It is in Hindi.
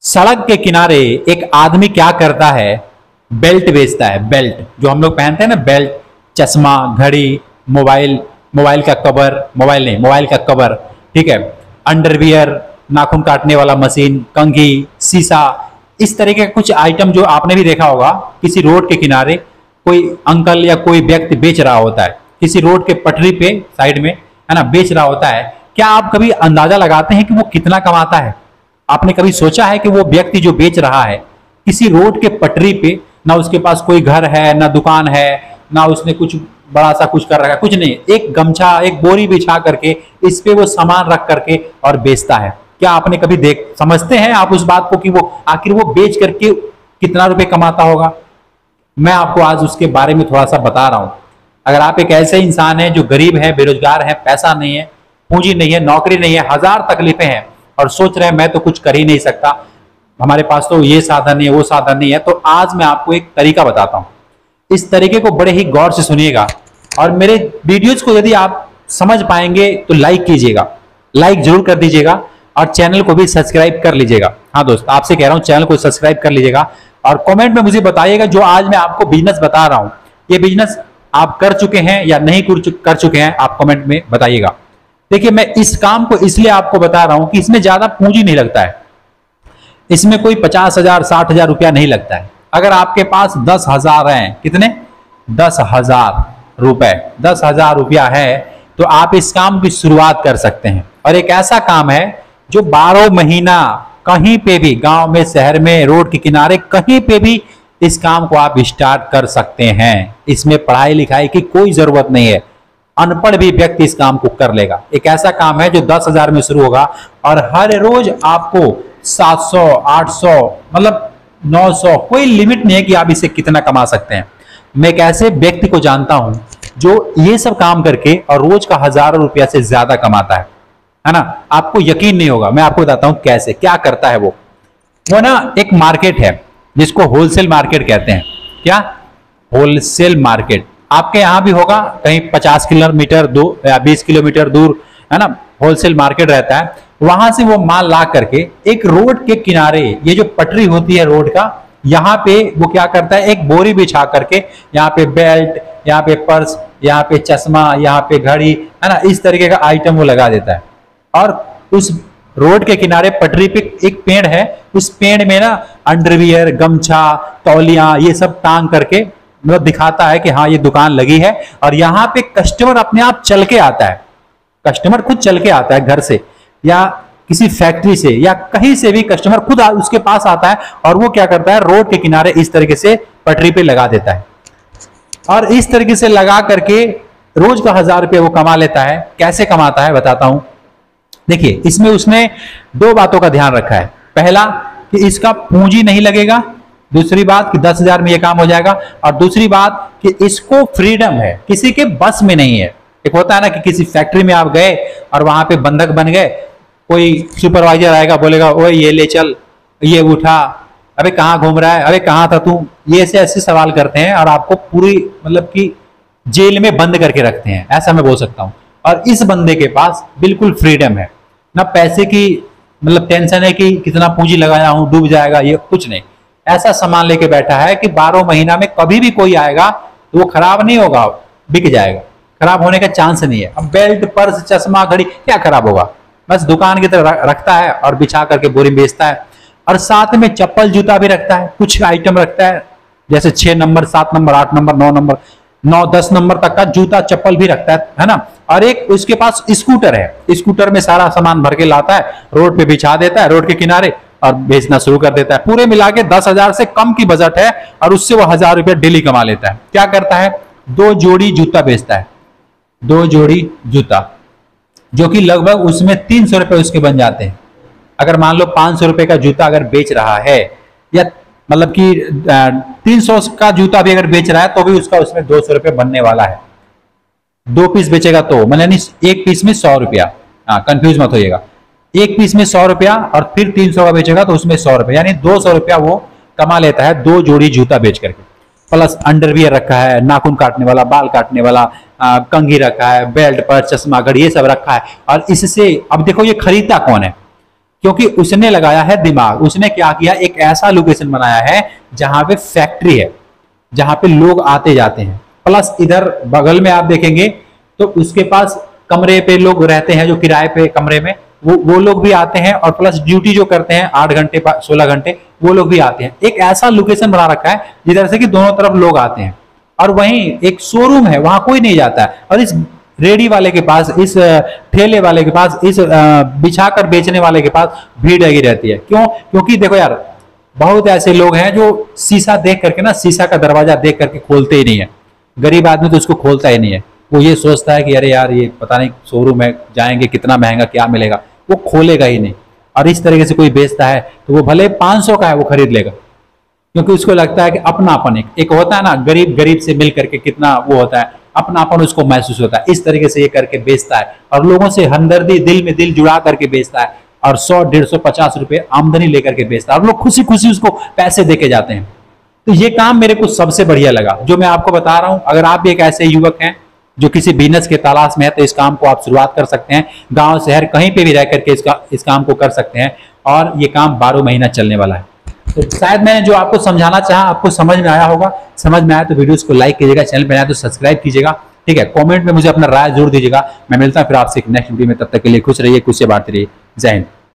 सड़क के किनारे एक आदमी क्या करता है? बेल्ट बेचता है। बेल्ट जो हम लोग पहनते हैं ना, बेल्ट, चश्मा, घड़ी, मोबाइल, मोबाइल का कवर, मोबाइल नहीं, मोबाइल का कवर, ठीक है, अंडरवियर, नाखून काटने वाला मशीन, कंघी, शीशा, इस तरह के कुछ आइटम जो आपने भी देखा होगा किसी रोड के किनारे कोई अंकल या कोई व्यक्ति बेच रहा होता है, किसी रोड के पटरी पे साइड में, है ना, बेच रहा होता है। क्या आप कभी अंदाजा लगाते हैं कि वो कितना कमाता है? आपने कभी सोचा है कि वो व्यक्ति जो बेच रहा है किसी रोड के पटरी पे, ना उसके पास कोई घर है, ना दुकान है, ना उसने कुछ बड़ा सा कुछ कर रखा है, कुछ नहीं, एक गमछा, एक बोरी बिछा करके इस पे वो सामान रख करके और बेचता है। क्या आपने कभी समझते हैं आप उस बात को कि वो आखिर वो बेच करके कितना रुपए कमाता होगा? मैं आपको आज उसके बारे में थोड़ा सा बता रहा हूं। अगर आप एक ऐसे इंसान हैं जो गरीब है, बेरोजगार है, पैसा नहीं है, पूंजी नहीं है, नौकरी नहीं है, हजार तकलीफें हैं और सोच रहे हैं मैं तो कुछ कर ही नहीं सकता, हमारे पास तो ये साधन नहीं है, वो साधन नहीं है, तो आज मैं आपको एक तरीका बताता हूं। इस तरीके को बड़े ही गौर से सुनिएगा और मेरे वीडियोज को यदि आप समझ पाएंगे तो लाइक कीजिएगा, लाइक जरूर कर दीजिएगा और चैनल को भी सब्सक्राइब कर लीजिएगा। हाँ दोस्त, आपसे कह रहा हूं चैनल को सब्सक्राइब कर लीजिएगा और कमेंट में मुझे बताइएगा जो आज मैं आपको बिजनेस बता रहा हूं, ये बिजनेस आप कर चुके हैं या नहीं कर चुके हैं, आप कमेंट में बताइएगा। देखिए, मैं इस काम को इसलिए आपको बता रहा हूं कि इसमें ज्यादा पूंजी नहीं लगता है, इसमें कोई 50,000 60,000 रुपया नहीं लगता है। अगर आपके पास 10,000 है, कितने? 10,000 रुपए, 10,000 रुपया है तो आप इस काम की शुरुआत कर सकते हैं। और एक ऐसा काम है जो 12 महीना कहीं पे भी, गांव में, शहर में, रोड के किनारे, कहीं पे भी इस काम को आप स्टार्ट कर सकते हैं। इसमें पढ़ाई लिखाई की कोई जरूरत नहीं है, अनपढ़ भी व्यक्ति इस काम को कर लेगा। एक ऐसा काम है जो 10,000 में शुरू होगा और हर रोज आपको 700, 800, मतलब 900, कोई लिमिट नहीं है कि आप इसे कितना कमा सकते हैं। मैं एक ऐसे व्यक्ति को जानता हूं जो ये सब काम करके और रोज का हजारों रुपया से ज्यादा कमाता है ना। आपको यकीन नहीं होगा, मैं आपको बताता हूं कैसे, क्या करता है वो ना, एक मार्केट है जिसको होलसेल मार्केट कहते हैं। क्या? Wholesale market. आपके यहां भी होगा कहीं 50 किलोमीटर दूर या 20 किलोमीटर दूर, है ना, होलसेल मार्केट रहता है। वहां से वो माल ला करके एक रोड के किनारे, ये जो पटरी होती है रोड का, यहाँ पे वो क्या करता है, एक बोरी बिछा करके यहाँ पे बेल्ट, यहाँ पे पर्स, यहाँ पे चश्मा, यहाँ पे घड़ी, है ना, इस तरीके का आइटम वो लगा देता है। और उस रोड के किनारे पटरी पे एक पेड़ है, उस पेड़ में ना अंडरवियर, गमछा, तौलिया, ये सब टांग करके मतलब दिखाता है कि हाँ ये दुकान लगी है। और यहाँ पे कस्टमर अपने आप चल के आता है, कस्टमर खुद चल के आता है घर से या किसी फैक्ट्री से या कहीं से भी कस्टमर खुद उसके पास आता है और वो क्या करता है, रोड के किनारे इस तरीके से पटरी पे लगा देता है और इस तरीके से लगा करके रोज का 1,000 रुपये वो कमा लेता है। कैसे कमाता है बताता हूं। देखिए, इसमें उसने 2 बातों का ध्यान रखा है। पहला कि इसका पूंजी नहीं लगेगा, दूसरी बात कि 10,000 में ये काम हो जाएगा, और दूसरी बात कि इसको फ्रीडम है, किसी के बस में नहीं है। एक होता है ना कि किसी फैक्ट्री में आप गए और वहां पे बंधक बन गए, कोई सुपरवाइजर आएगा बोलेगा ओए ये ले चल, ये उठा, अबे कहाँ घूम रहा है, अबे कहाँ था तू, ये ऐसे सवाल करते हैं और आपको पूरी मतलब कि जेल में बंद करके रखते हैं, ऐसा मैं बोल सकता हूँ। और इस बंदे के पास बिल्कुल फ्रीडम है, ना पैसे की मतलब टेंशन है कि कितना पूंजी लगाया हूं डूब जाएगा, ये कुछ नहीं। ऐसा सामान लेके बैठा है कि 12 महीना में कभी भी कोई आएगा तो वो खराब नहीं होगा, बिक जाएगा, खराब होने का चांस नहीं है। अब बेल्ट, पर्स, चश्मा, घड़ी क्या खराब होगा, बस दुकान की तरह रखता है और बिछा करके बोरी बेचता है। और साथ में चप्पल जूता भी रखता है, कुछ आइटम रखता है जैसे 6 number, 7 number, 8 number, 9 number, 9-10 number तक का जूता चप्पल भी रखता है ना। और एक उसके पास स्कूटर है, स्कूटर में सारा सामान भर के लाता है, रोड पे बिछा देता है रोड के किनारे और बेचना शुरू कर देता है। पूरे मिला के 10,000 से कम की बजट है और उससे वो 1,000 रुपया डेली कमा लेता है। क्या करता है, 2 जोड़ी जूता बेचता है, 2 जोड़ी जूता, जो कि लगभग उसमें 300 रुपए उसके बन जाते हैं। अगर मान लो 500 रुपए का जूता अगर बेच रहा है या मतलब कि 300 का जूता भी अगर बेच रहा है तो भी उसका उसमें 200 रुपये बनने वाला है। 2 पीस बेचेगा तो मतलब एक पीस में 100 रुपया, हाँ कंफ्यूज मत होइएगा, एक पीस में 100 रुपया और फिर 300 का बेचेगा तो उसमें 100 रुपया, यानी 200 रुपया वो कमा लेता है 2 जोड़ी जूता बेच करके। प्लस अंडरवियर रखा है, नाखून काटने वाला, बाल काटने वाला, कंघी रखा है, बेल्ट पर, चश्मा, घड़ी, ये सब रखा है। और इससे अब देखो ये खरीदता कौन है, क्योंकि उसने लगाया है दिमाग। उसने क्या किया, एक ऐसा लोकेशन बनाया है जहां पे फैक्ट्री है, जहां पे लोग आते जाते हैं, प्लस इधर बगल में आप देखेंगे तो उसके पास कमरे पे लोग रहते हैं, जो किराए पे कमरे में वो लोग भी आते हैं, और प्लस ड्यूटी जो करते हैं 8 घंटे 16 घंटे वो लोग भी आते हैं। एक ऐसा लोकेशन बना रखा है जिधर से कि दोनों तरफ लोग आते हैं। और वहीं एक शोरूम है, वहां कोई नहीं जाता है। और इस रेडी वाले के पास, इस ठेले वाले के पास, इस बिछाकर बेचने वाले के पास भीड़ लगी रहती है। क्यों? क्योंकि देखो यार, बहुत ऐसे लोग हैं जो शीशा देख करके ना, शीशा का दरवाजा देख करके खोलते ही नहीं है। गरीब आदमी तो उसको खोलता ही नहीं है। वो ये सोचता है कि अरे यार ये पता नहीं शोरूम है, जाएंगे कितना महंगा क्या मिलेगा, वो खोलेगा ही नहीं। और इस तरीके से कोई बेचता है तो वो भले 500 का है वो खरीद लेगा, क्योंकि उसको लगता है कि अपनापन एक होता है ना, गरीब गरीब से मिल करके कितना वो होता है, अपनापन उसको महसूस होता है। इस तरीके से ये करके बेचता है और लोगों से हमदर्दी, दिल में दिल जुड़ा करके बेचता है, और 100, 150, 50 रुपए आमदनी लेकर के बेचता है, और लोग खुशी खुशी उसको पैसे देके जाते हैं। तो ये काम मेरे को सबसे बढ़िया लगा जो मैं आपको बता रहा हूं। अगर आप भी एक ऐसे युवक हैं जो किसी बिजनेस के तलाश में है तो इस काम को आप शुरुआत कर सकते हैं। गांव शहर कहीं पे भी रह करके इस काम को कर सकते हैं, और ये काम 12 महीना चलने वाला है। तो शायद मैंने जो आपको समझाना चाहा आपको समझ में आया होगा। समझ में आया तो वीडियोस को लाइक कीजिएगा, चैनल पर आया तो सब्सक्राइब कीजिएगा, ठीक है। कमेंट में मुझे अपना राय जरूर दीजिएगा। मैं मिलता हूं फिर आपसे नेक्स्ट वीडियो में, तब तक के लिए खुश रहिए, खुशियां बांटते रहिए। जय हिंद।